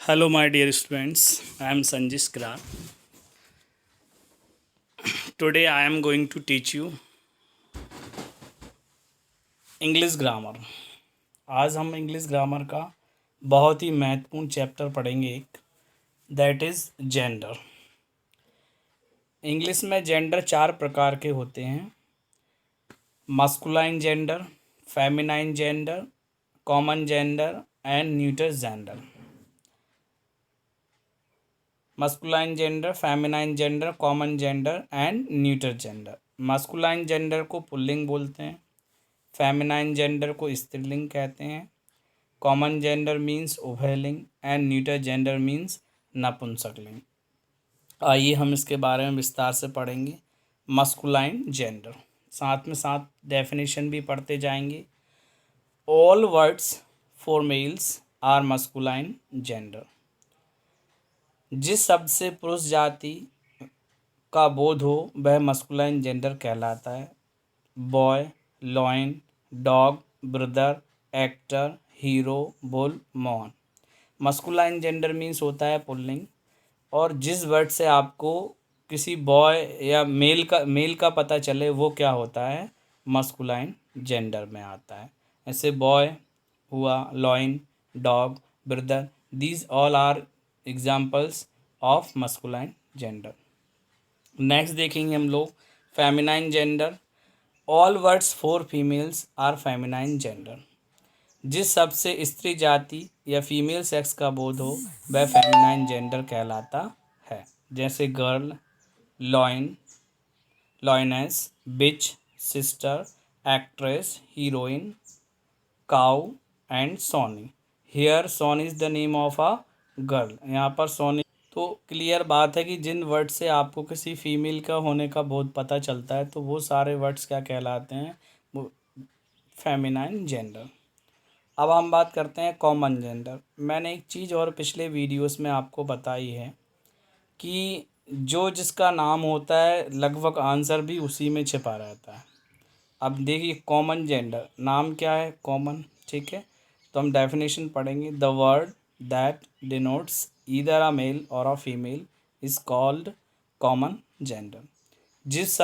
Hello, my dear students. I am Sanjis Krar. Today, I am going to teach you English grammar. आज हम English grammar का बहुत ही महत्वपूर्ण chapter पढ़ेंगे एक, दैट इज़ जेंडर। इंग्लिश में जेंडर चार प्रकार के होते हैं: masculine gender, feminine gender, common gender and neuter gender. Masculine gender, feminine gender, common gender and neuter gender. Masculine gender को पुल्लिंग बोलते हैं, फेमिनाइन जेंडर को स्त्रीलिंग कहते हैं, कॉमन जेंडर मीन्स उभयलिंग एंड न्यूटर जेंडर मीन्स नपुंसकलिंग। आइए हम इसके बारे में विस्तार से पढ़ेंगे। मस्कुलाइन जेंडर, साथ में साथ डेफिनेशन भी पढ़ते जाएंगे। All words for males are masculine gender. जिस शब्द से पुरुष जाति का बोध हो वह मस्कुलाइन जेंडर कहलाता है। Boy, lion, dog, brother, actor, hero, bull, man. Masculine gender means होता है पुल्लिंग। और जिस वर्ड से आपको किसी बॉय या मेल का पता चले वो क्या होता है, मस्कुलाइन जेंडर में आता है। ऐसे बॉय हुआ, lion, dog, brother, these all are examples of masculine gender. Next देखेंगे हम लोग feminine gender. All words for females are feminine gender. जिस शब्द से स्त्री जाति या फीमेल सेक्स का बोध हो वह फेमिनाइन जेंडर कहलाता है। जैसे girl, lion, lioness, bitch, sister, actress, heroine, cow and Soni. Here Soni is the name of a girl. यहाँ पर सोनी। तो क्लियर बात है कि जिन वर्ड से आपको किसी फीमेल का होने का बहुत पता चलता है तो वो सारे वर्ड्स क्या कहलाते हैं, वो फेमिनाइन जेंडर। अब हम बात करते हैं कॉमन जेंडर। मैंने एक चीज़ और पिछले वीडियोस में आपको बताई है कि जो जिसका नाम होता है लगभग आंसर भी उसी में छिपा रहता है। अब देखिए कॉमन जेंडर, नाम क्या है, कॉमन, ठीक है। तो हम डेफिनेशन पढ़ेंगे। The word that denotes either a male or a female is called common gender. जिस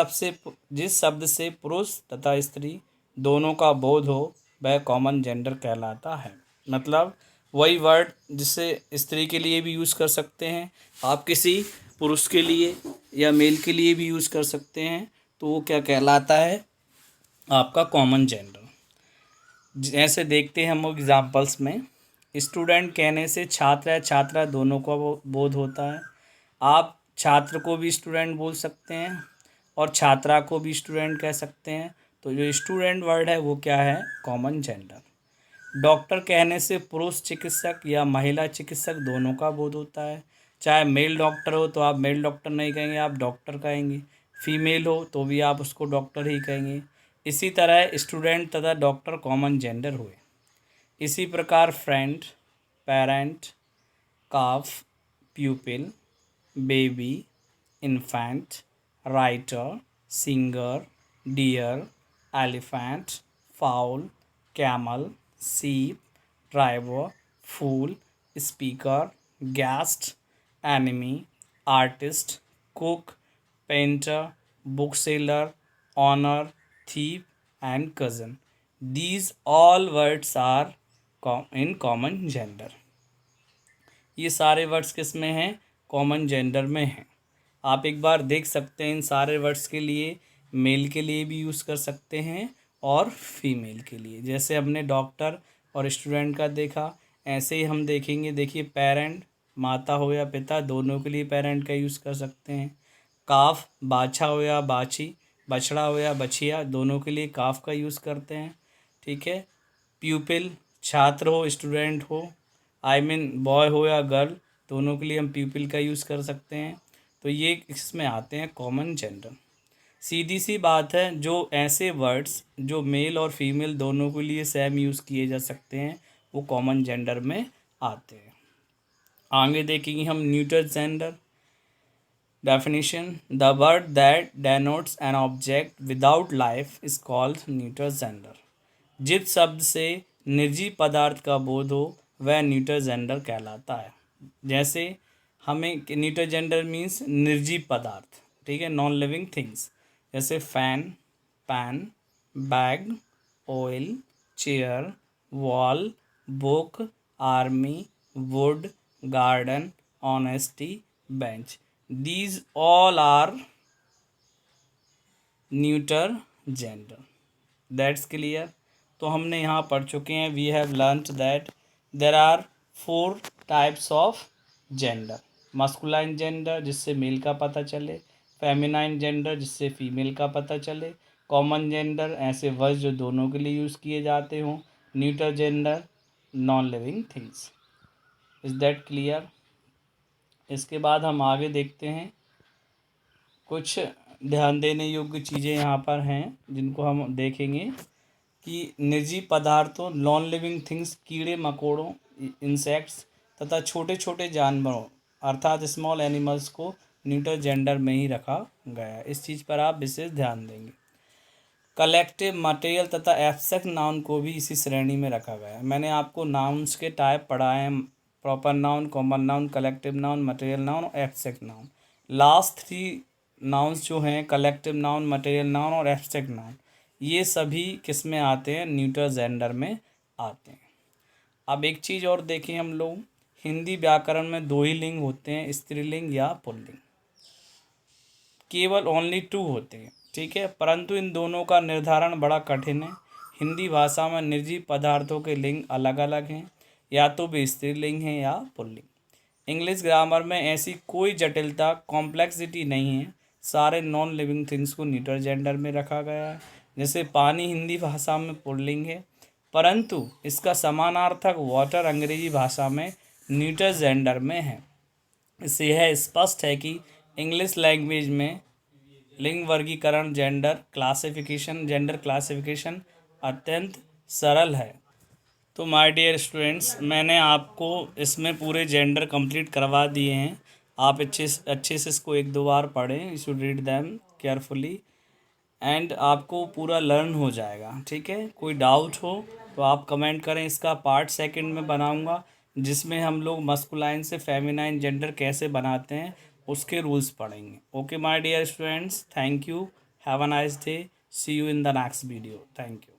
शब्द से पुरुष तथा स्त्री दोनों का बोध हो वह कॉमन जेंडर कहलाता है। मतलब वही वर्ड जिसे स्त्री के लिए भी यूज़ कर सकते हैं, आप किसी पुरुष के लिए या मेल के लिए भी यूज़ कर सकते हैं, तो वो क्या कहलाता है, आपका कॉमन जेंडर। जैसे देखते हैं हम एग्जांपल्स में, स्टूडेंट कहने से छात्र या छात्रा दोनों का बोध होता है। आप छात्र को भी स्टूडेंट बोल सकते हैं और छात्रा को भी स्टूडेंट कह सकते हैं। तो जो स्टूडेंट वर्ड है वो क्या है, कॉमन जेंडर। डॉक्टर कहने से पुरुष चिकित्सक या महिला चिकित्सक दोनों का बोध होता है। चाहे मेल डॉक्टर हो तो आप मेल डॉक्टर नहीं कहेंगे, आप डॉक्टर कहेंगे। फीमेल हो तो भी आप उसको डॉक्टर ही कहेंगे। इसी तरह स्टूडेंट तथा डॉक्टर कॉमन जेंडर हुए। इसी प्रकार friend, parent, calf, pupil, baby, infant, writer, singer, deer, elephant, fowl, camel, sheep, driver, fool, speaker, guest, enemy, artist, cook, painter, bookseller, honor, thief, and cousin. These all words are in common gender. ये सारे words किस में हैं, common gender में हैं। आप एक बार देख सकते हैं इन सारे वर्ड्स के लिए मेल के लिए भी यूज़ कर सकते हैं और फीमेल के लिए। जैसे हमने डॉक्टर और स्टूडेंट का देखा, ऐसे ही हम देखेंगे। देखिए पेरेंट, माता हो या पिता, दोनों के लिए पेरेंट का यूज़ कर सकते हैं। काफ, बाछा हो या बाछी, बछड़ा हो या बछिया, दोनों के लिए काफ का यूज़ करते हैं, ठीक है। प्यूपिल, छात्र हो स्टूडेंट हो, आई मीन बॉय हो या गर्ल, दोनों के लिए हम प्यूपिल का यूज़ कर सकते हैं। तो ये इसमें आते हैं कॉमन जेंडर। सीधी सी बात है, जो ऐसे वर्ड्स जो मेल और फीमेल दोनों के लिए सेम यूज़ किए जा सकते हैं वो कॉमन जेंडर में आते हैं। आगे देखेंगे हम neuter gender. Definition: the word that denotes an object without life is called neuter gender. जिस शब्द से निर्जीव पदार्थ का बोध हो वह न्यूटर जेंडर कहलाता है। जैसे हमें न्यूटर जेंडर मीन्स निर्जीव पदार्थ, ठीक है, नॉन लिविंग थिंग्स, जैसे fan, pen, bag, oil, chair, wall, book, army, wood, garden, honesty, bench, these all are neuter gender. That's clear. तो हमने यहाँ पढ़ चुके हैं, we have learned that there are 4 types of gender. Masculine gender जिससे male का पता चले, फेमिनाइन जेंडर जिससे फीमेल का पता चले, कॉमन जेंडर ऐसे वर्ड जो दोनों के लिए यूज़ किए जाते हों, neuter gender non living things. Is that clear. इसके बाद हम आगे देखते हैं, कुछ ध्यान देने योग्य चीज़ें यहाँ पर हैं जिनको हम देखेंगे कि निर्जीव पदार्थों नॉन लिविंग थिंग्स, कीड़े मकोड़ों, इंसेक्ट्स तथा छोटे छोटे जानवरों अर्थात स्मॉल एनिमल्स को न्यूटर जेंडर में ही रखा गया है। इस चीज़ पर आप विशेष ध्यान देंगे। कलेक्टिव, मटेरियल तथा एब्स्ट्रैक्ट नाउन को भी इसी श्रेणी में रखा गया है। मैंने आपको नाउन्स के टाइप पढ़ाए हैं, proper noun, common noun, collective noun, material noun और एब्स्ट्रैक्ट नाउन। लास्ट 3 नाउन्स जो हैं, कलेक्टिव नाउन, मटेरियल नाउन और एब्स्ट्रैक्ट नाउन, ये सभी किस में आते हैं, न्यूटर जेंडर में आते हैं। अब एक चीज़ और देखें हम लोग, हिंदी व्याकरण में 2 ही लिंग होते हैं, स्त्रीलिंग या पुल्लिंग, केवल ओनली 2 होते हैं, ठीक है, परंतु इन दोनों का निर्धारण बड़ा कठिन है। हिंदी भाषा में निर्जीव पदार्थों के लिंग अलग अलग हैं, या तो वे स्त्रीलिंग हैं या पुल्लिंग। इंग्लिश ग्रामर में ऐसी कोई जटिलता, कॉम्प्लेक्सिटी नहीं है, सारे नॉन लिविंग थिंग्स को न्यूटर जेंडर में रखा गया है। जैसे पानी हिंदी भाषा में पुल्लिंग है, परंतु इसका समानार्थक वाटर अंग्रेजी भाषा में न्यूटर जेंडर में है। इससे यह स्पष्ट है कि इंग्लिश लैंग्वेज में लिंग वर्गीकरण, जेंडर क्लासिफिकेशन अत्यंत सरल है। तो माय डियर स्टूडेंट्स, मैंने आपको इसमें पूरे जेंडर कंप्लीट करवा दिए हैं। आप अच्छे से इसको 1-2 बार पढ़ें, you should read them carefully and आपको पूरा लर्न हो जाएगा, ठीक है। कोई डाउट हो तो आप कमेंट करें। इसका पार्ट 2 में बनाऊंगा, जिसमें हम लोग मस्कुलाइन से फेमिनाइन जेंडर कैसे बनाते हैं उसके रूल्स पढ़ेंगे। Okay my dear students, thank you, have a nice day, see you in the next video, thank you.